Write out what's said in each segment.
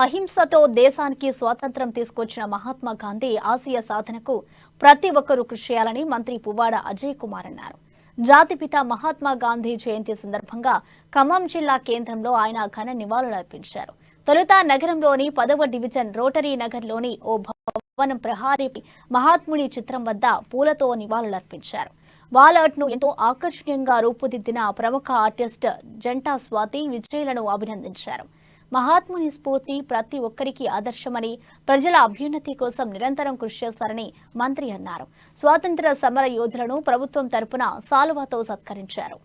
అహింసతో దేశానికి స్వాతంత్ర్యం తీసుకొచ్చిన మహాత్మా గాంధీ ఆశయ సాధనకు ప్రతి ఒక్కరూ కృషి చేయాలని మంత్రి పువ్వాడ అజయ్ కుమార్ అన్నారు. జాతిపిత మహాత్మా గాంధీ జయంతి సందర్భంగా ఖమ్మం జిల్లా కేంద్రంలో ఆయన ఘన నివాళులర్పించారు. తొలుత నగరంలోని 10వ డివిజన్ రోటరీ నగర్లోని ఓ భవనం ప్రహారీ మహాత్ముని చిత్రం వద్ద పూలతో నివాళులర్పించారు. వాల్ ఆర్ట్ ను ఎంతో ఆకర్షణీయంగా రూపుదిద్దిన ప్రముఖ ఆర్టిస్ట్ జంటా స్వాతి విజయ్లను అభినందించారు. మహాత్ముని స్ఫూర్తి ప్రతి ఒక్కరికి ఆదర్శమని, ప్రజల అభ్యున్నతి కోసం నిరంతరం కృషి చేశారని మంత్రి అన్నారు. స్వాతంత్ర్య సమర యోధులను ప్రభుత్వం తరపున శాలువాతో సత్కరించారు.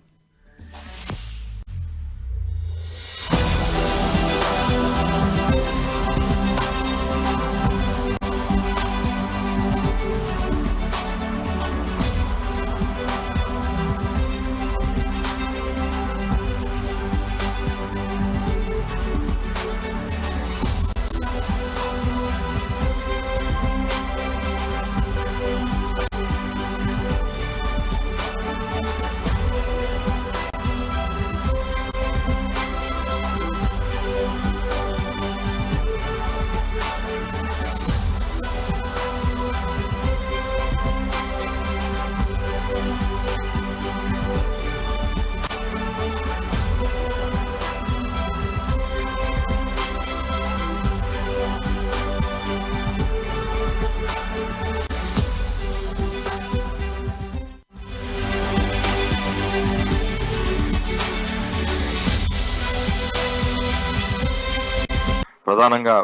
ప్రధానంగా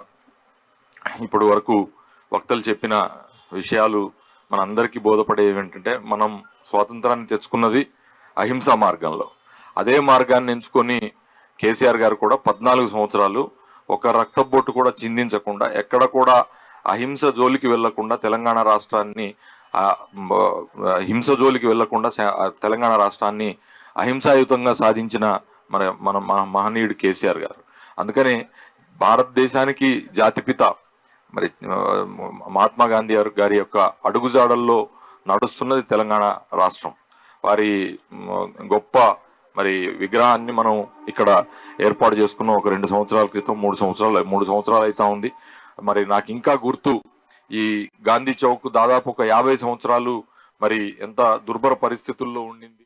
ఇప్పటి వరకు వక్తలు చెప్పిన విషయాలు మనందరికీ బోధపడేవి ఏంటంటే, మనం స్వాతంత్రాన్ని తెచ్చుకున్నది అహింసా మార్గంలో. అదే మార్గాన్ని ఎంచుకొని కేసీఆర్ గారు కూడా 14 సంవత్సరాలు ఒక రక్తబొట్టు కూడా చిందించకుండా, ఎక్కడ కూడా అహింస జోలికి వెళ్లకుండా తెలంగాణ రాష్ట్రాన్ని హింస జోలికి వెళ్లకుండా తెలంగాణ రాష్ట్రాన్ని అహింసాయుతంగా సాధించిన మన మహనీయుడు కేసీఆర్ గారు. అందుకని భారతదేశానికి జాతిపిత మరి మహాత్మా గాంధీ గారి యొక్క అడుగుజాడల్లో నడుస్తున్నది తెలంగాణ రాష్ట్రం. వారి గొప్ప మరి విగ్రహాన్ని మనం ఇక్కడ ఏర్పాటు చేసుకున్నాం ఒక 2 సంవత్సరాల క్రితం, 3 సంవత్సరాలు అవుతా ఉంది. మరి నాకు ఇంకా గుర్తు, ఈ గాంధీ చౌక్ దాదాపు ఒక 50 సంవత్సరాలు మరి ఎంత దుర్భర పరిస్థితుల్లో ఉండింది.